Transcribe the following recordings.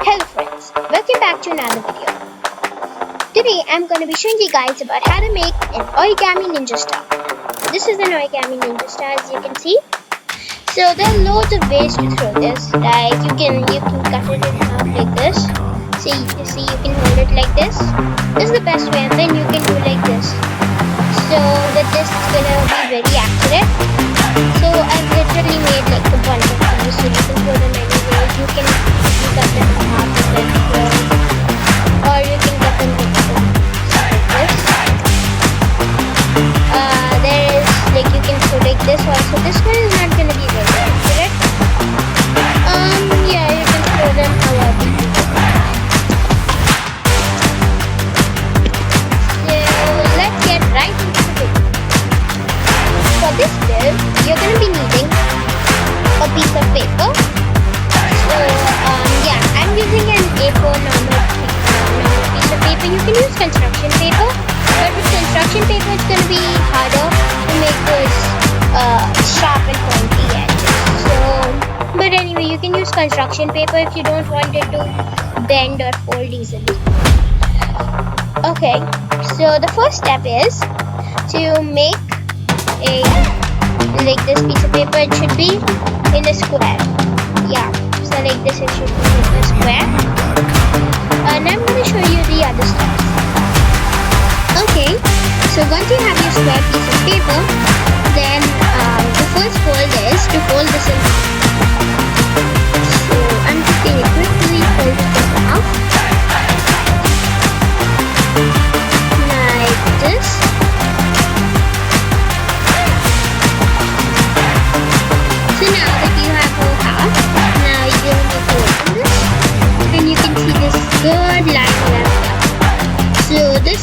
Hello friends, welcome back to another video. Today I'm going to be showing you guys about how to make an origami ninja star. This is an origami ninja star, as you can see. So there are loads of ways to throw this. Like you can cut it in half like this. See you can hold it like this. This is the best way, and then you can do like this. So that this is going to be very accurate. So I've literally made like a bunch of these, so you can throw them anywhere. You can cut them in half and then throw, or you can cut them like this. There is like you can throw like this also. This one is not going to be very accurate. Yeah, you can throw them however you want. So let's get right into the video. For this build, you're going to be needing a piece of paper. So yeah, I'm using an A4 normal piece of paper. You can use construction paper, but with construction paper it's going to be harder to make those sharp and pointy edges. So, but anyway, you can use construction paper if you don't want it to bend or fold easily. Okay, so the first step is to make like this piece of paper. It should be in a square. Yeah, so like this it should be in a square. And I'm going to show you the other steps. Okay, so once you have your square piece of paper, then the first fold is to fold this in half. So I'm just going to quickly fold it in half like this. So now that you have whole half, now you need to open this, and you can see this good line left up. So this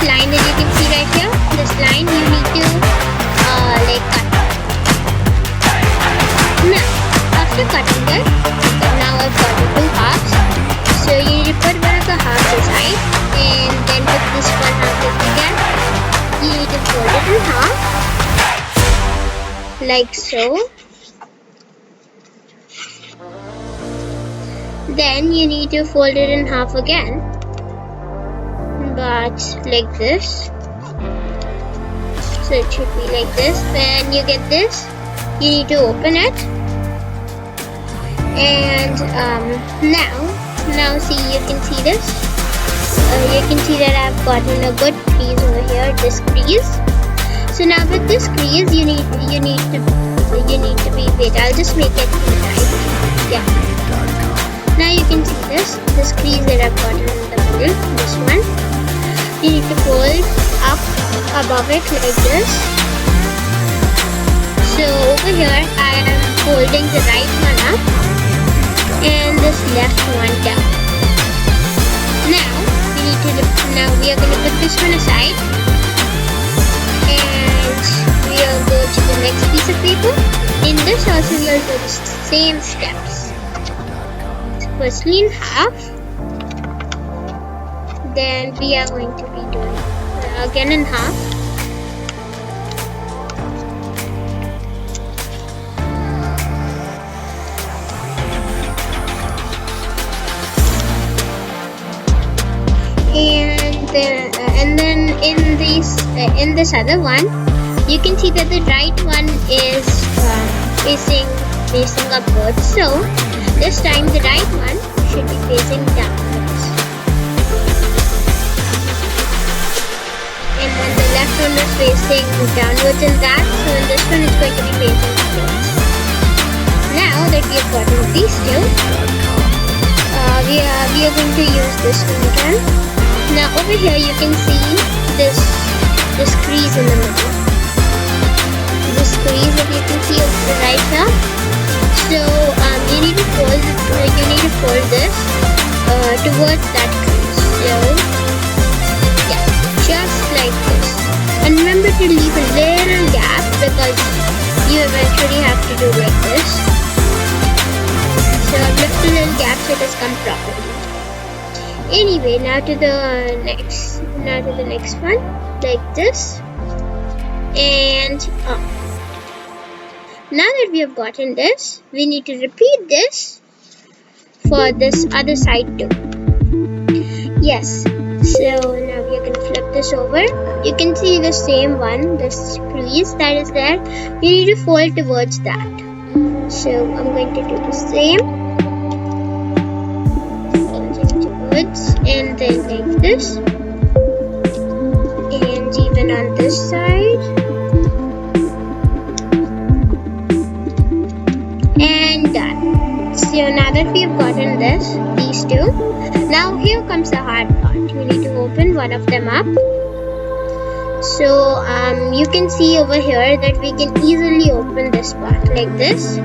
line that you can see right here, this line you need to like cut. Now after cutting it, now I've got it two halves. So you need to put one of the halves aside, and then put this one half again. You need to fold it in half like so. Then you need to fold it in half again, but like this. So it should be like this. Then you get this. You need to open it, and now see, you can see this. You can see that I've gotten a good crease over here. This crease. So now with this crease, you need to be. Wait, I'll just make it right. Yeah. Now you can see this crease that I've gotten in the middle, this one. You need to fold up above it like this. So over here I am folding the right one up and this left one down. Now we are going to put this one aside, and we will go to the next piece of paper. In this also we will do the same steps. Firstly in half, then we are going to be doing again in half, and then in this other one, you can see that the right one is facing upwards. So this time the right one should be facing downwards, and then the left one is facing downwards in that. So in this one it's going to be facing upwards. Now that we have gotten these two, we are going to use this one again. Now over here you can see this crease in the middle. This crease that you can see over right here. So you need to fold this towards that crease. So yeah, just like this. And remember to leave a little gap, because you eventually have to do like this. So I've left a little gap so it has come properly. Anyway, now to the next one, like this, and now that we have gotten this, we need to repeat this for this other side too. Yes, so now we are going to flip this over. You can see the same one, this crease that is there. You need to fold towards that. So I'm going to do the same, folding towards, and then like this, and even on this side, and done. So now that we have gotten these two, now here comes the hard part. We need to open one of them up. So you can see over here that we can easily open this part like this.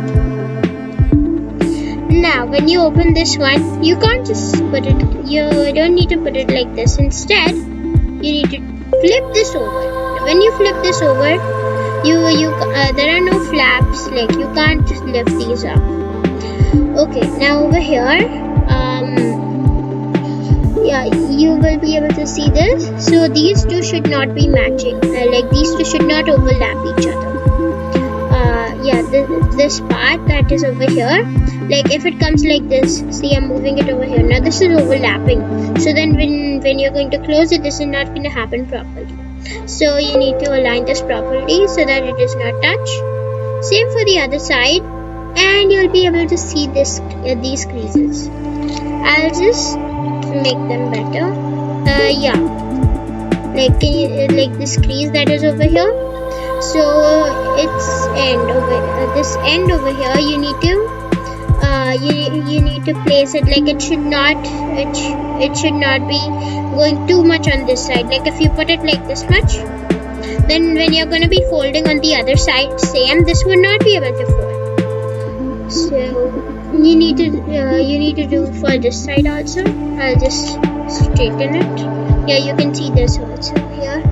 Now when you open this one, you can't just put it, you don't need to put it like this. Instead, you need to flip this over. When you flip this over, there are no flaps, like you can't just lift these up. Okay, now over here, yeah, you will be able to see this. So these two should not be matching, like these two should not overlap each other. Yeah, this part that is over here, like if it comes like this, see I'm moving it over here, now this is overlapping, so then when you're going to close it, this is not going to happen properly. So you need to align this properly so that it does not touch. Same for the other side, and you'll be able to see these creases. I'll just make them better. Yeah, like like this crease that is over here. So its end over this end over here, you need to you need to place it like it should not be going too much on this side. Like if you put it like this much, then when you're going to be folding on the other side, same, this would not be able to fold. So you need to do for this side also. I'll just straighten it. Yeah, you can see this also here.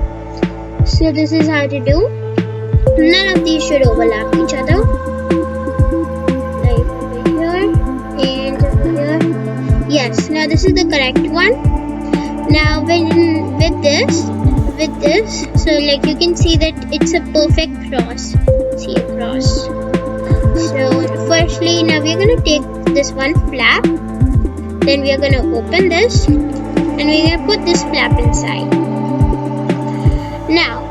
So this is how to do. None of these should overlap each other. Like over here and over here. Yes, now this is the correct one. Now with this, so like you can see that it's a perfect cross. See a cross. So firstly, now we are going to take this one flap. Then we are going to open this, and we are going to put this flap inside. Now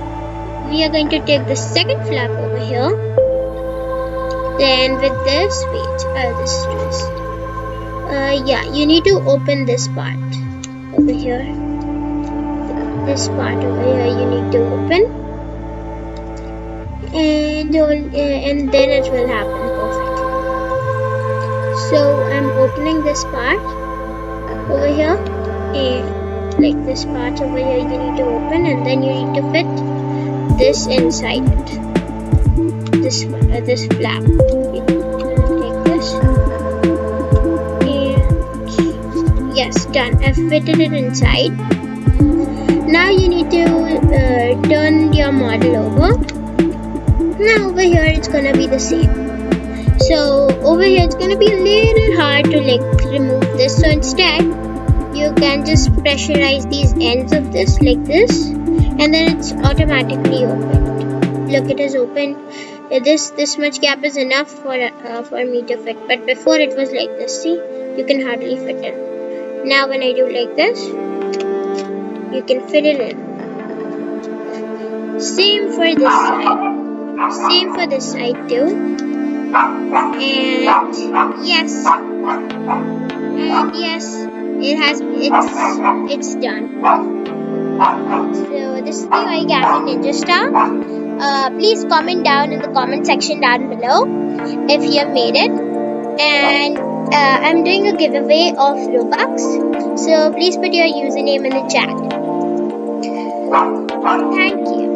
we are going to take the second flap over here. Then with this, wait, I'll just do this. Yeah, you need to open this part over here. This part over here you need to open, and then it will happen perfectly. So I'm opening this part over here, and like this part over here you need to open, and then you need to fit this inside it. This flap. You take this, and yes, done. I've fitted it inside. Now you need to turn your model over. Now over here it's gonna be the same. So over here it's gonna be a little hard to like remove this. So instead, you can just pressurize these ends of this like this, and then it's automatically opened. Look, it is open. This much gap is enough for me to fit. But before it was like this. See, you can hardly fit it. Now when I do like this, you can fit it in. Same for this side. Same for this side too. And yes, it's done. So this is the origami ninja star. Please comment down in the comment section down below if you have made it. And I'm doing a giveaway of Robux. So please put your username in the chat. Thank you.